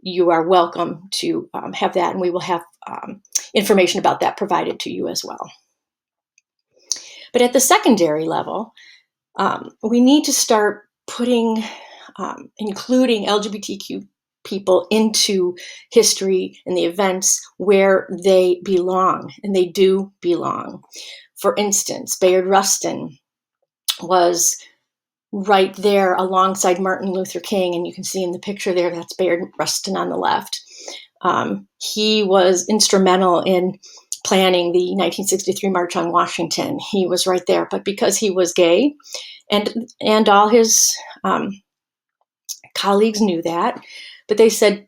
you are welcome to have that, and we will have information about that provided to you as well. But at the secondary level, we need to start including LGBTQ people into history and the events where they belong, and they do belong. For instance, Bayard Rustin was right there alongside Martin Luther King, and you can see in the picture there, that's Bayard Rustin on the left. He was instrumental in planning the 1963 March on Washington. He was right there, but because he was gay, and all his colleagues knew that, but they said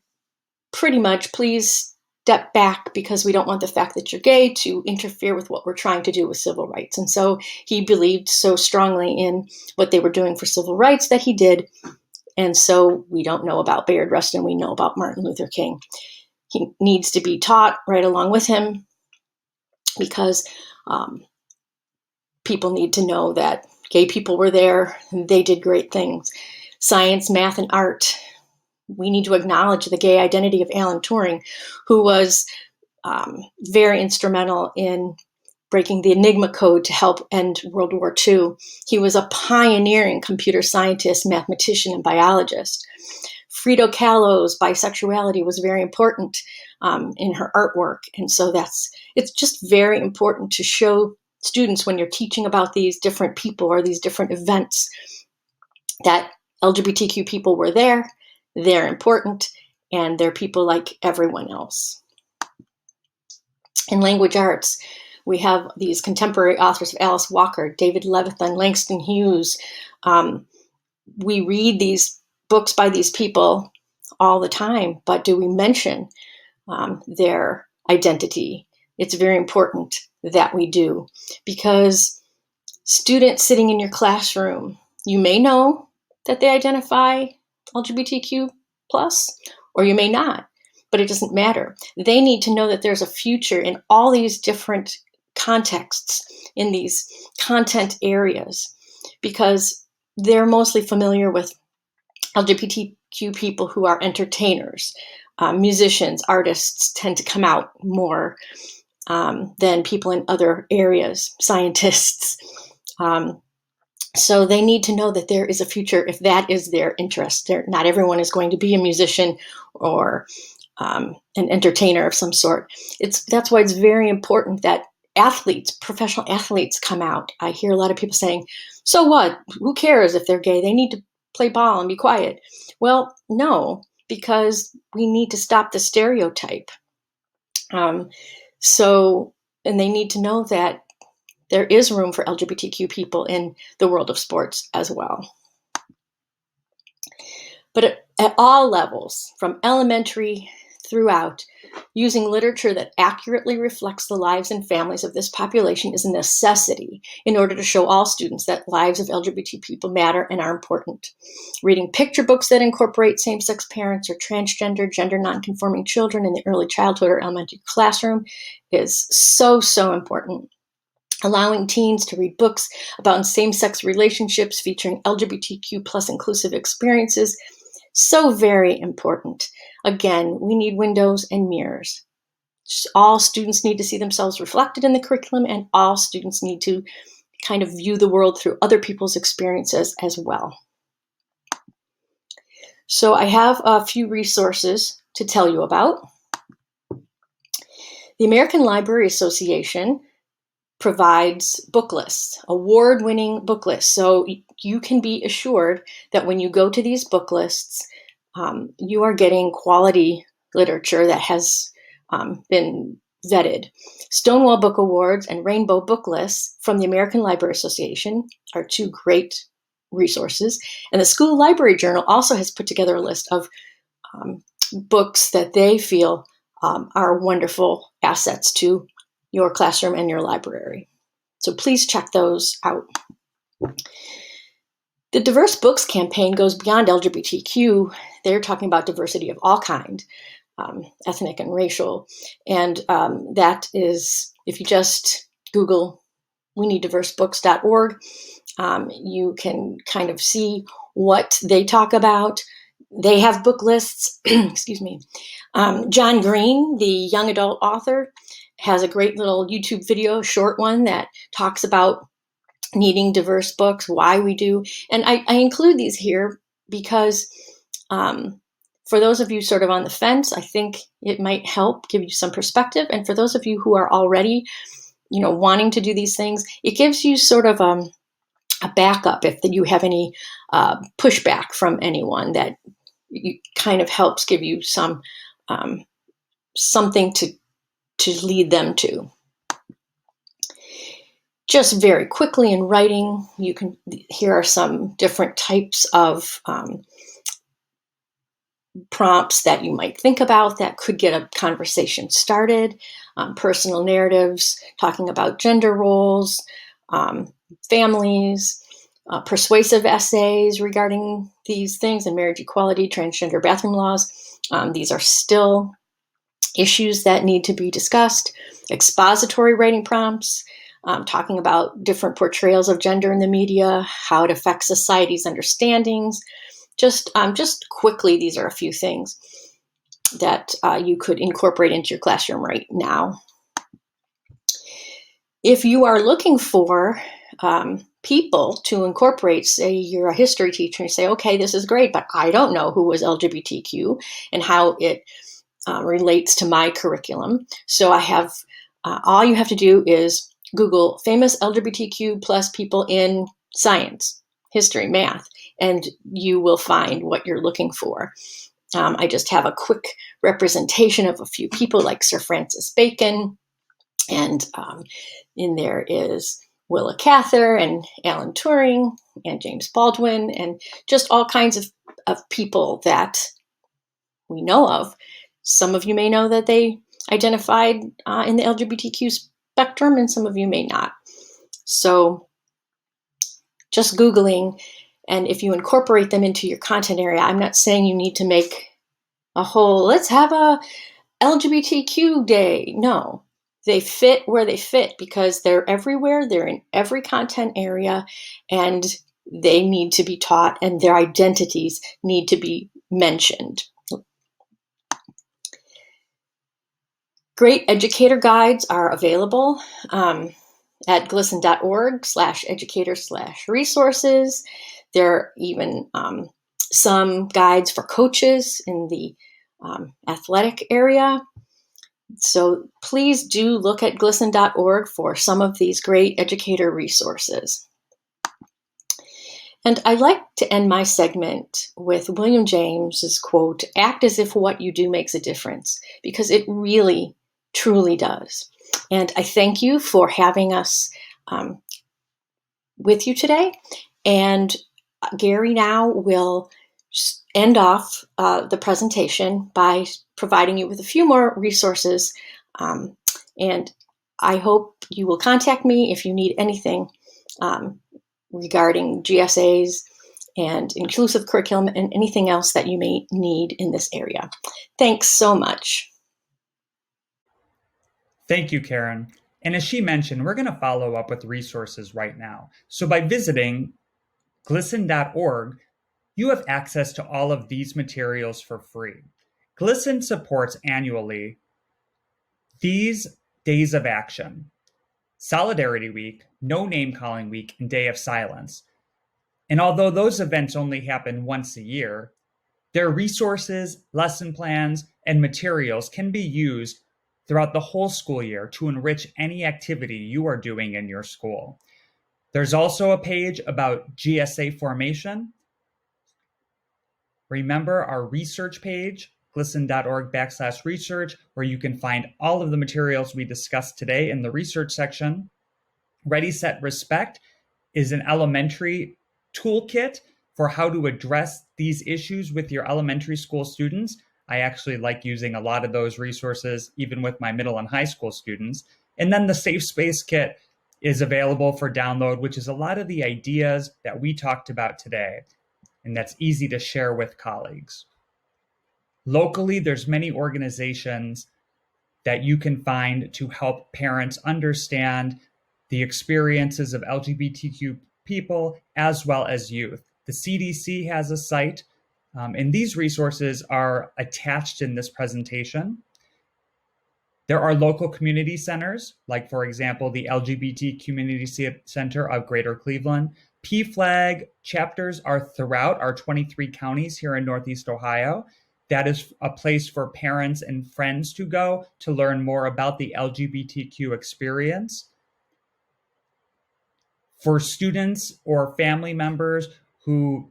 pretty much, please step back because we don't want the fact that you're gay to interfere with what we're trying to do with civil rights. And so he believed so strongly in what they were doing for civil rights that he did. And so we don't know about Bayard Rustin, we know about Martin Luther King. he needs to be taught right along with him, because people need to know that gay people were there and they did great things. Science, math, and art. We need to acknowledge the gay identity of Alan Turing, who was very instrumental in breaking the Enigma code to help end World War II. He was a pioneering computer scientist, mathematician, and biologist. Frida Kahlo's bisexuality was very important in her artwork. And so it's just very important to show students, when you're teaching about these different people or these different events, that LGBTQ people were there, they're important, and they're people like everyone else. In language arts, we have these contemporary authors of Alice Walker, David Levithan, Langston Hughes. We read these books by these people all the time, but do we mention their identity? It's very important that we do, because students sitting in your classroom, you may know that they identify LGBTQ plus, or you may not, but it doesn't matter. They need to know that there's a future in all these different contexts, in these content areas, because they're mostly familiar with LGBTQ people who are entertainers. Musicians, artists tend to come out more than people in other areas, scientists. So they need to know that there is a future if that is their interest. Not everyone is going to be a musician or an entertainer of some sort. That's why it's very important that athletes, professional athletes, come out. I hear a lot of people saying, so what? Who cares if they're gay? They need to play ball and be quiet. Well, no, because we need to stop the stereotype. And they need to know that there is room for LGBTQ people in the world of sports as well. But at all levels, from elementary throughout, using literature that accurately reflects the lives and families of this population is a necessity in order to show all students that lives of LGBT people matter and are important. Reading picture books that incorporate same-sex parents or transgender, gender non-conforming children in the early childhood or elementary classroom is so, so important. Allowing teens to read books about same-sex relationships featuring LGBTQ plus inclusive experiences, so very important. Again, we need windows and mirrors. All students need to see themselves reflected in the curriculum, and all students need to kind of view the world through other people's experiences as well. So I have a few resources to tell you about. The American Library Association provides book lists, award-winning book lists. So you can be assured that when you go to these book lists, you are getting quality literature that has been vetted. Stonewall Book Awards and Rainbow Book Lists from the American Library Association are two great resources. And the School Library Journal also has put together a list of books that they feel are wonderful assets to your classroom and your library. So please check those out. The Diverse Books campaign goes beyond LGBTQ. They're talking about diversity of all kind, ethnic and racial. And that is, if you just Google weneeddiversebooks.org, you can kind of see what they talk about. They have book lists, excuse me. John Green, the young adult author, has a great little YouTube video, short one, that talks about needing diverse books, why we do. And I include these here because for those of you sort of on the fence, I think it might help give you some perspective. And for those of you who are already, wanting to do these things, it gives you sort of a backup if you have any pushback from anyone, that kind of helps give you some something to lead them to. Just very quickly in writing, here are some different types of prompts that you might think about that could get a conversation started. Personal narratives, talking about gender roles, families, persuasive essays regarding these things, and marriage equality, transgender bathroom laws. These are still issues that need to be discussed, expository writing prompts, talking about different portrayals of gender in the media, how it affects society's understandings. Just quickly, these are a few things that you could incorporate into your classroom right now. If you are looking for people to incorporate, say you're a history teacher and you say, okay, this is great, but I don't know who was LGBTQ and how it relates to my curriculum. So I have, all you have to do is Google famous LGBTQ plus people in science, history, math, and you will find what you're looking for. I just have a quick representation of a few people like Sir Francis Bacon, and in there is Willa Cather and Alan Turing and James Baldwin and just all kinds of people that we know of. Some of you may know that they identified in the LGBTQ spectrum, and some of you may not. So just Googling, and if you incorporate them into your content area, I'm not saying you need to make a whole, let's have a LGBTQ day. No, they fit where they fit because they're everywhere. They're in every content area, and they need to be taught, and their identities need to be mentioned. Great educator guides are available at glsen.org/educator/resources. There are even some guides for coaches in the athletic area. So please do look at glsen.org for some of these great educator resources. And I like to end my segment with William James's quote, "Act as if what you do makes a difference," because it really, truly does. And I thank you for having us with you today. And Gary now will end off the presentation by providing you with a few more resources. And I hope you will contact me if you need anything regarding GSAs and inclusive curriculum and anything else that you may need in this area. Thanks so much. Thank you, Karen. And as she mentioned, we're going to follow up with resources right now. So by visiting glsen.org, you have access to all of these materials for free. Glsen supports annually these days of action: Solidarity Week, No Name Calling Week, and Day of Silence. And although those events only happen once a year, their resources, lesson plans, and materials can be used throughout the whole school year to enrich any activity you are doing in your school. There's also a page about GSA formation. Remember our research page, glsen.org/research, where you can find all of the materials we discussed today in the research section. Ready, Set, Respect is an elementary toolkit for how to address these issues with your elementary school students. I actually like using a lot of those resources, even with my middle and high school students. And then the Safe Space Kit is available for download, which is a lot of the ideas that we talked about today. And that's easy to share with colleagues. Locally, there's many organizations that you can find to help parents understand the experiences of LGBTQ people as well as youth. The CDC has a site, and these resources are attached in this presentation. There are local community centers, like, for example, the LGBT Community Center of Greater Cleveland. PFLAG chapters are throughout our 23 counties here in Northeast Ohio. That is a place for parents and friends to go to learn more about the LGBTQ experience. For students or family members who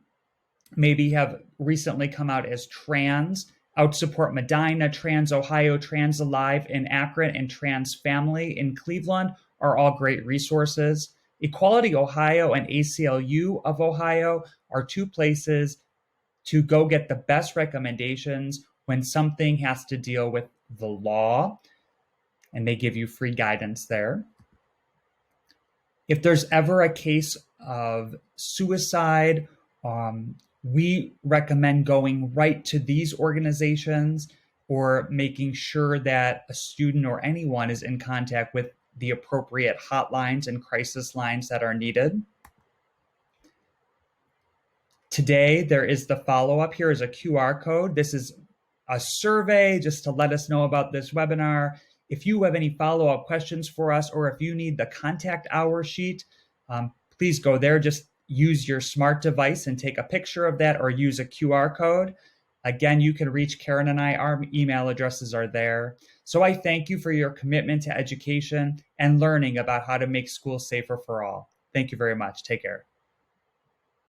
maybe have recently come out as trans, Out Support Medina, Trans Ohio, Trans Alive in Akron, and Trans Family in Cleveland are all great resources. Equality Ohio and ACLU of Ohio are two places to go get the best recommendations when something has to deal with the law, and they give you free guidance there. If there's ever a case of suicide, we recommend going right to these organizations. or making sure that a student or anyone is in contact with the appropriate hotlines and crisis lines that are needed. Today, there is the follow-up. Here is a QR code. This is a survey just to let us know about this webinar. If you have any follow-up questions for us, or if you need the contact hour sheet, please go there. Just use your smart device and take a picture of that, or use a QR code. Again, you can reach Karen and I. Our email addresses are there. So I thank you for your commitment to education and learning about how to make schools safer for all. Thank you very much. Take care.